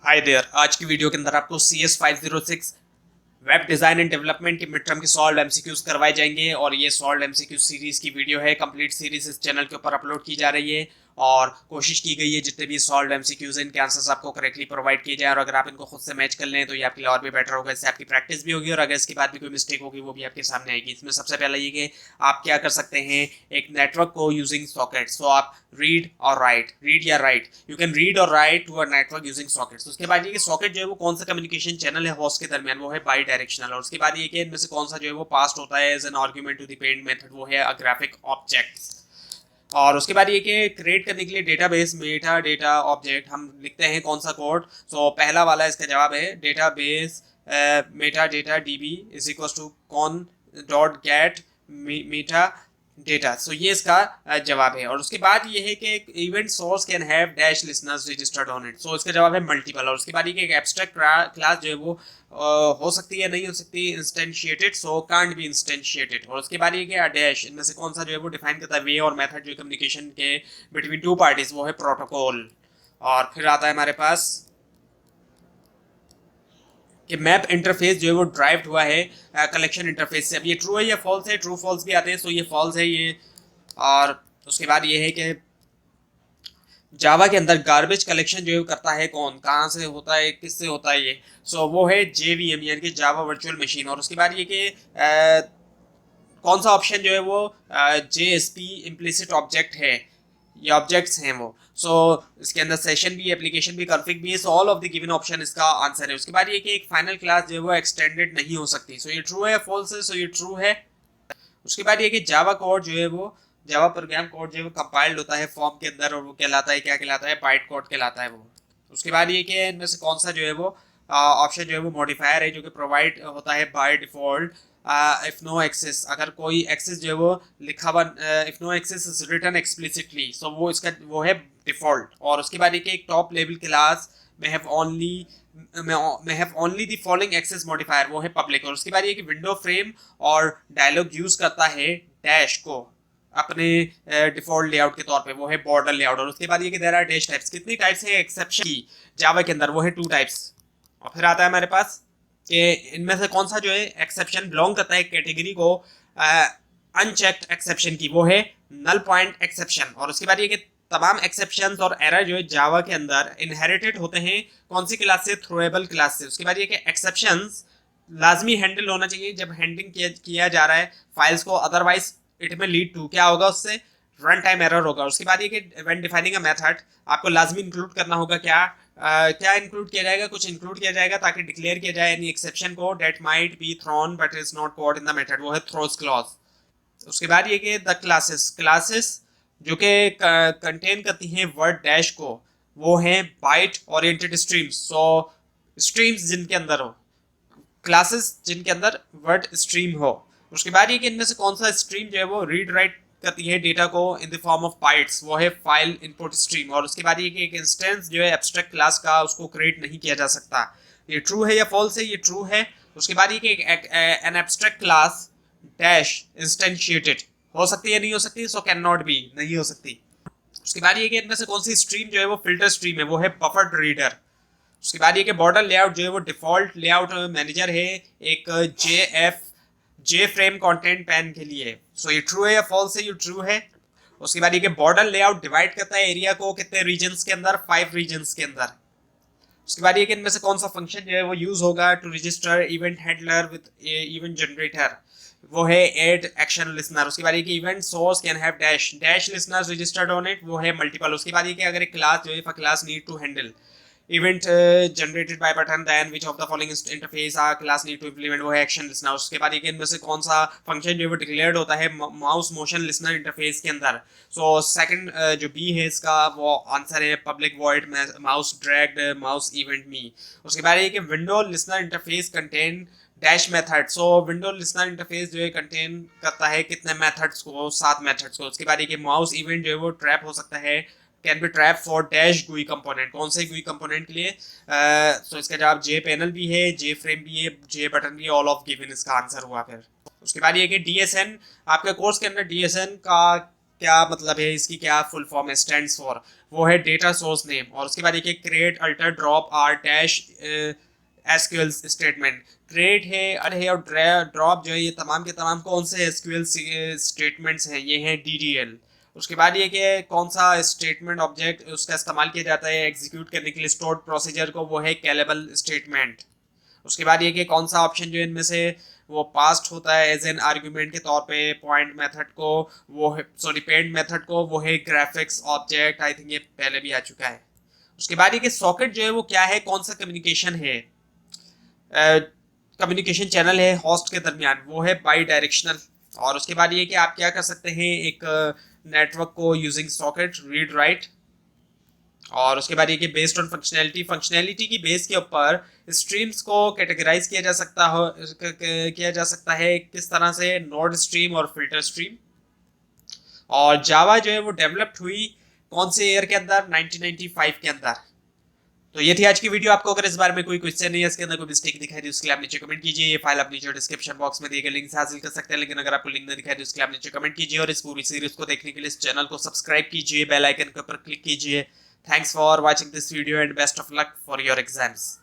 Hi there. आज की video के अंदर आपको CS506 web design and development की मिड टर्म के सॉल्व एमसीक्यूज करवाए जाएंगे और ये सॉल्व एमसीक्यू सीरीज की वीडियो है। कंप्लीट सीरीज इस चैनल के ऊपर अपलोड की जा रही है और कोशिश की गई है जितने भी सॉल्व एमसीक्यूज इनके आंसर्स आपको करेक्टली प्रोवाइड किए जाए और अगर आप इनको खुद से मैच कर लें तो ये आपके लिए और भी बेटर होगा। इससे आपकी प्रैक्टिस भी होगी और अगर इसके बाद भी कोई मिस्टेक होगी वो भी आपके सामने आएगी। इसमें सबसे पहले ये कि आप क्या कर सकते हैं, एक नेटवर्क को यूजिंग सॉकेट। सो आप रीड और राइट, रीड या राइट, यू कैन रीड और write to a network using sockets. उसके बाद ये कि सॉकेट जो है वो कौन सा कम्युनिकेशन चैनल है होस्ट के दरमियान, वो है बाई डायरेक्शनल। और उसके बाद ये कि इनमें से कौन सा जो है वो पास्ट होता है as an argument to the paint method, वो है अ ग्राफिक ऑब्जेक्ट। और उसके बाद ये कि क्रिएट करने के लिए डेटाबेस मेटा डेटा ऑब्जेक्ट हम लिखते हैं कौन सा कोड। सो पहला वाला इसका जवाब है database metadata DB is equal to con dot get metadata. So ये इसका जवाब है। और उसके बाद ये है कि event source can have dash listeners registered on it. So इसका जवाब है मल्टीपल। और उसके बाद ये कि एक एब्स्ट्रैक्ट क्लास जो है वो हो सकती है, नहीं हो सकती, इंस्टेंशिएटेड, सो कांट बी इंस्टेंशिएटेड। और उसके बाद ये कि डैश इनमें से कौन सा जो है वो डिफाइन करता है वे और मेथड जो कम्युनिकेशन के बिटवीन टू पार्टीज, वो है प्रोटोकॉल। और फिर आता है हमारे पास कि मैप इंटरफेस जो है वो ड्राइव हुआ है कलेक्शन इंटरफेस से। अब ये ट्रू है या फॉल्स है, ट्रू फॉल्स भी आते हैं, सो ये फॉल्स है ये। और उसके बाद ये है कि जावा के अंदर गार्बेज कलेक्शन जो है करता है कौन, कहाँ से होता है, किससे होता है ये। सो वो है JVM यानी कि जावा वर्चुअल मशीन। और उसके बाद ये कि कौन सा ऑप्शन जो है वो JSP इम्प्लिसिट ऑब्जेक्ट है, ये ऑब्जेक्ट्स हैं वो। सो इसके अंदर सेशन भी, एप्लीकेशन भी, कॉन्फ़िग भी है। So all of the given option इसका आंसर है। उसके बाद ये कि एक फाइनल क्लास जो है वो एक्सटेंडेड नहीं हो सकती। सो ये ट्रू है या फॉल्स है, सो ये ट्रू है। उसके बाद ये कि जावा कोड जो है वो, जावा प्रोग्राम कोड जो है वो कंपाइल्ड होता है फॉर्म के अंदर और वो कहलाता है, क्या कहलाता है, बाइट कोड कहलाता है वो। उसके बाद ये कि इनमें से कौन सा जो है वो ऑप्शन जो है वो मॉडिफायर है जो कि प्रोवाइड होता है by default if no access. अगर कोई एक्सेस जो है वो लिखा हुआ, if no access is written explicitly, so वो इसका वो है डिफॉल्ट। और उसके बाद ये कि एक टॉप लेवल क्लास में have only the following access modifier, वो है पब्लिक। और उसके बाद ये कि विंडो फ्रेम और डायलॉग यूज करता है डैश को अपने डिफॉल्ट लेआउट के तौर पे, वो है बॉर्डर लेआउट। और उसके बाद ये कि देयर आर डैश टाइप्स, कितनी टाइप्स है एक्सेप्शन की जावा के अंदर, वो है 2 टाइप्स। और फिर आता है हमारे पास कि इनमें से कौन सा जो है एक्सेप्शन बिलोंग करता है कैटेगरी को अनचेक्ड एक्सेप्शन की, वो है नल पॉइंट एक्सेप्शन। और उसके बाद ये कि तमाम एक्सेप्शंस और एरर जो है जावा के अंदर इनहेरिटेड होते हैं कौन सी क्लास से, थ्रोएबल क्लास से। उसके बाद ये कि एक्सेप्शंस लाजमी हैंडल होना चाहिए जब हैंडलिंग किया जा रहा है फाइल्स को, अदरवाइज इट में लीड टू क्या होगा, उससे रन टाइम एरर होगा। उसके बाद ये कि व्हेन डिफाइनिंग अ मेथड आपको लाजमी इंक्लूड करना होगा क्या, क्या इंक्लूड किया जाएगा, कुछ इंक्लूड किया जाएगा ताकि डिक्लेयर किया जाए एनी एक्सेप्शन को that might be thrown but is not caught in the method, वो है थ्रोज क्लॉज। उसके बाद ये कि द क्लासेस, क्लासेस जो कि कंटेन करती हैं वर्ड डैश को, वो है बाइट ओरिएंटेड स्ट्रीम्स। सो स्ट्रीम्स जिनके अंदर हो, क्लासेस जिनके अंदर वर्ड स्ट्रीम हो। उसके बाद ये कि इनमें से कौन सा स्ट्रीम जो है वो रीड राइट करती है डेटा को in the form of bytes, वो है फाइल इनपुट स्ट्रीम। और उसके बाद ये कि एक इंस्टेंस जो है एब्स्ट्रैक्ट क्लास का उसको क्रिएट नहीं किया जा सकता। ये ट्रू है या फॉल्स है, ये ट्रू है। उसके बाद ये कि एन एब्स्ट्रैक्ट क्लास डैश इंस्टेंशिएटेड हो सकती है, नहीं हो सकती, सो कैन नॉट बी, नहीं हो सकती। उसके बाद ये कि इनमें से कौन सी स्ट्रीम जो है वो फिल्टर स्ट्रीम है, वो है बफर्ड रीडर। उसके बाद ये कि बॉर्डर लेआउट जो है वो डिफॉल्ट लेआउट मैनेजर है एक जे फ्रेम कंटेंट पैन के लिए। सो ये ट्रू है या फॉल्स है, ये ट्रू है। उसके बाद ये कि बॉर्डर लेआउट डिवाइड करता है एरिया को कितने रीजन्स के अंदर, 5 रीजन्स के अंदर। उसके बाद ये कि इनमें से कौन सा फंक्शन जो है वो यूज होगा to register event handler with event generator, वो है एड एक्शन लिसनर। उसके बाद ये कि event source can have dash dash listeners registered on it, वो है मल्टीपल। उसके बाद ये कि अगर एक क्लास जो है class need to handle event generated by button then which of the following interface a class need to implement, वो है एक्शन लिसनर। उसके बाद ये इनमें से कौन सा फंक्शन जो है वो डिक्लेयर्ड होता है माउस मोशन लिसनर इंटरफेस के अंदर। सो सेकंड जो बी है इसका वो आंसर है public void mouse dragged mouse event me. उसके बाद ये कि window listener interface contain dash method. So window listener interface जो है कंटेन करता है कितने मेथड्स को, 7 मेथड्स को। उसके बाद ये कि माउस इवेंट जो है वो ट्रैप हो सकता है, can be trap for dash GUI component, कौन से GUI कंपोनेंट के लिए। सो इसका जवाब जे पैनल भी है, जे फ्रेम भी है, जे बटन भी है, ऑल ऑफ गिवन इसका आंसर हुआ। फिर उसके बाद ये कि DSN आपके कोर्स के अंदर DSN का क्या मतलब है, इसकी क्या फुल फॉर्म स्टैंड्स फॉर, वो है डेटा सोर्स नेम। और उसके बाद एक create alter drop or dash SQL statement. Create है, अरे है, और ड्रॉप जो है, ये तमाम के तमाम कौन से एसक्यूएल स्टेटमेंट्स हैं, ये हैं डीडीएल। उसके बाद ये कि कौन सा स्टेटमेंट ऑब्जेक्ट उसका इस्तेमाल किया जाता है एग्जीक्यूट करने के लिए स्टोर्ड प्रोसीजर को, वो है कैलेबल स्टेटमेंट। उसके बाद ये कि कौन सा ऑप्शन जो इनमें से वो पास्ट होता है एज एन आर्ग्यूमेंट के तौर पे पॉइंट मेथड को, वो है सॉरी पेंट मेथड को, वो है ग्राफिक्स ऑब्जेक्ट। आई थिंक ये पहले भी आ चुका है। उसके बाद ये कि सॉकेट जो है वो क्या है, कौन सा कम्युनिकेशन है, कम्युनिकेशन चैनल है होस्ट के दरमियान, वो है बाई डायरेक्शनल। और उसके बाद ये कि आप क्या कर सकते हैं, एक नेटवर्क को यूजिंग सॉकेट रीड राइट। और उसके बाद ये कि बेस्ड ऑन फंक्शनैलिटी, फंक्शनैलिटी की बेस के ऊपर स्ट्रीम्स को कैटेगराइज किया जा सकता है किस तरह से, नोड स्ट्रीम और फिल्टर स्ट्रीम। और जावा जो है वो डेवलप्ड हुई कौन से ईयर के अंदर, 1995 के अंदर। तो ये थी आज की वीडियो। आपको अगर इस बारे में कोई क्वेश्चन नहीं है, इसके अंदर कोई मिस्टेक दिखाई दी, उसके लिए आप नीचे कमेंट कीजिए। ये फाइल आप नीचे डिस्क्रिप्शन बॉक्स में दिए गए लिंक से हासिल कर सकते हैं, लेकिन अगर आपको लिंक नहीं दिखाई दी, उसके लिए आप नीचे कमेंट कीजिए। और इस पूरी सीरीज को देखने के लिए इस चैनल को सब्सक्राइब कीजिए, बेल आइकन के ऊपर क्लिक कीजिए। Thanks for watching this video and best of luck for your exams.